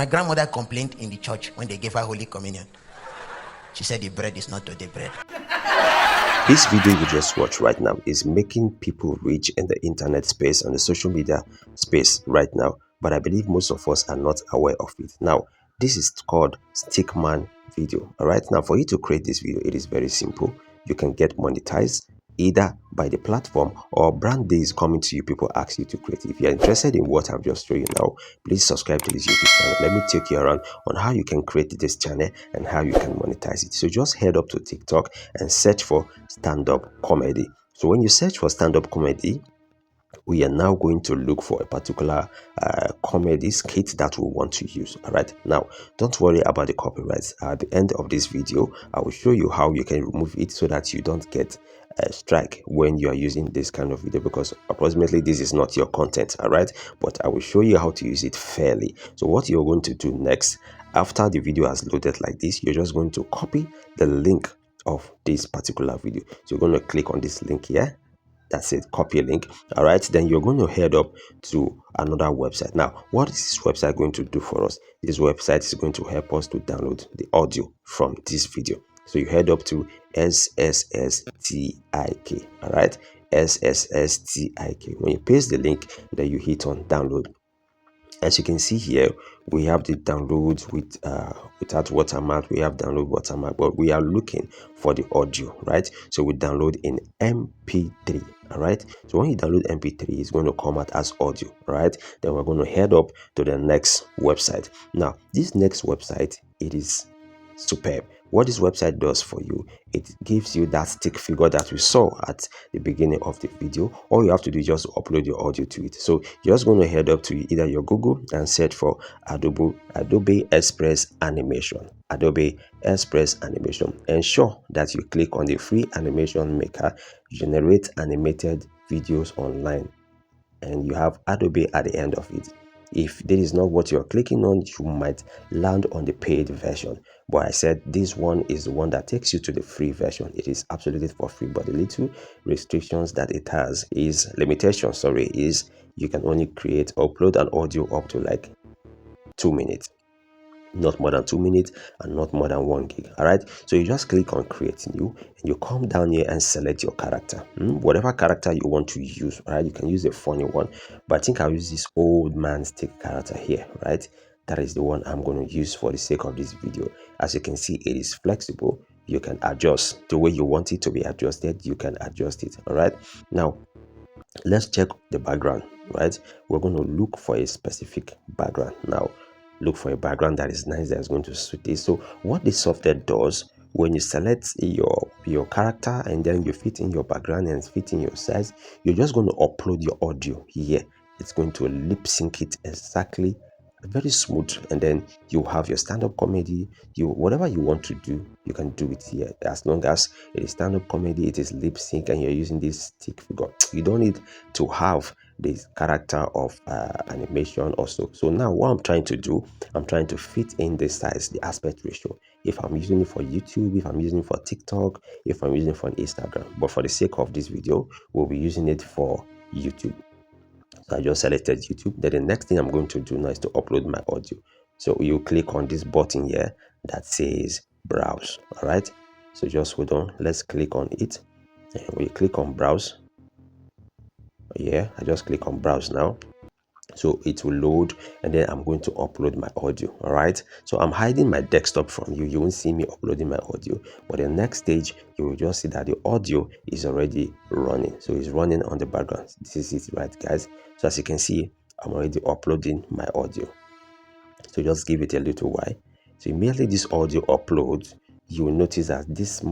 My grandmother complained in the church when they gave her Holy Communion. She said the bread is not today bread. This video you just watched right now is making people rich in the internet space and the social media space right now, but I believe most of us are not aware of it. Now, this is called Stickman video. All right, now for you to create this video, it is very simple. You can get monetized either by the platform or brand days coming to you, people ask you to create. If you're interested in what I've just shown you now, please subscribe to this YouTube channel. Let me take you around on how you can create this channel and how you can monetize it. So just head up to TikTok and search for stand-up comedy. So when you search for stand-up comedy, we are now going to look for a particular comedy skit that we want to use. All right, now don't worry about the copyrights. At the end of this video, I will show you how you can remove it so that you don't get a strike when you are using this kind of video, because approximately this is not your content. All right, but I will show you how to use it fairly. So what you're going to do next, after the video has loaded like this, you're just going to copy the link of this particular video. So you're going to click on this link here. That's it, copy a link. All right, then you're going to head up to another website. Now, what is this website going to do for us? This website is going to help us to download the audio from this video. So you head up to SSSTIK. All right, SSSTIK. When you paste the link, then you hit on download. As you can see here, we have the downloads with without watermark. We have download watermark, but we are looking for the audio, right? So we download in MP3. All right, so when you download MP3, it's going to come out as audio. Right, then we're going to head up to the next website. Now this next website, it is superb. What this website does for you, it gives you that stick figure that we saw at the beginning of the video. All you have to do is just upload your audio to it. So you're just going to head up to either your Google and search for Adobe Express Animation. Adobe Express Animation. Ensure that you click on the free animation maker, generate animated videos online, and you have Adobe at the end of it. If this is not what you're clicking on, you might land on the paid version. But I said this one is the one that takes you to the free version. It is absolutely for free, but the little restrictions that it has is limitations. Sorry, is you can only upload an audio up to like 2 minutes. Not more than 2 minutes and not more than 1 gig. All right, so you just click on create new and you come down here and select your character, whatever character you want to use. All right, you can use a funny one, but I think I'll use this old man stick character here. Right, that is the one I'm going to use for the sake of this video. As you can see, it is flexible. You can adjust the way you want it to be adjusted. You can adjust it. All right, now let's check the background. Right, we're going to look for a specific background. Now look for a background that is nice, that is going to suit this. So what this software does, when you select your character and then you fit in your background and fit in your size, you're just going to upload your audio here. It's going to lip sync it exactly, very smooth, and then you have your stand-up comedy. Whatever you want to do, you can do it here. As long as it is stand-up comedy, it is lip sync, and you're using this stick figure, you don't need to have this character of animation also. So now what I'm trying to do, I'm trying to fit in the size, the aspect ratio. If I'm using it for YouTube, if I'm using it for TikTok, if I'm using it for Instagram, but for the sake of this video, we'll be using it for YouTube. So I just selected YouTube. Then the next thing I'm going to do now is to upload my audio. So you click on this button here that says browse. All right, so just hold on, let's click on it and we click on browse. Yeah, I just click on browse now, so it will load and then I'm going to upload my audio. All right, so I'm hiding my desktop from you. You won't see me uploading my audio, but the next stage you will just see that the audio is already running. So it's running on the background. This is it, right guys? So as you can see, I'm already uploading my audio. So just give it a little while. So immediately this audio uploads, you will notice that this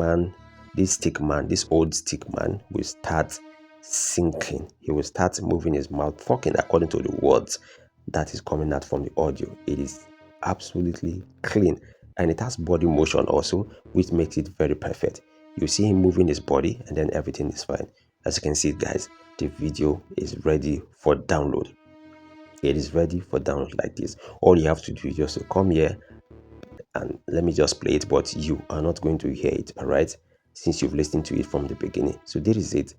old stick man will start sinking. He will start moving his mouth, talking according to the words that is coming out from the audio. It is absolutely clean, and it has body motion also, which makes it very perfect. You see him moving his body and then everything is fine. As you can see guys, the video is ready for download. It is ready for download like this. All you have to do is just to come here and let me just play it, but you are not going to hear it, all right, since you've listened to it from the beginning. So this is it.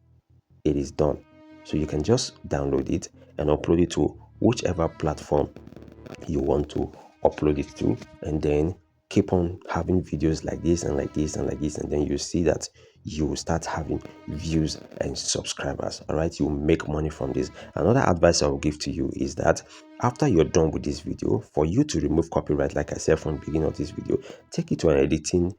It is done. So you can just download it and upload it to whichever platform you want to upload it to, and then keep on having videos like this and like this and like this, and then you see that you will start having views and subscribers. All right, you will make money from this. Another advice I will give to you is that after you're done with this video, for you to remove copyright, like I said from the beginning of this video, take it to an editing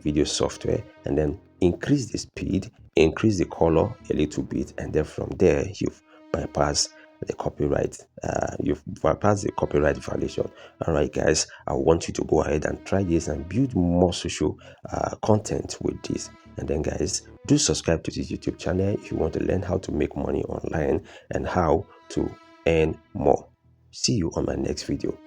video software, and then increase the speed, increase the color a little bit, and then from there you've bypassed the copyright. You've bypassed the copyright violation. All right, guys, I want you to go ahead and try this and build more social content with this. And then, guys, do subscribe to this YouTube channel if you want to learn how to make money online and how to earn more. See you on my next video.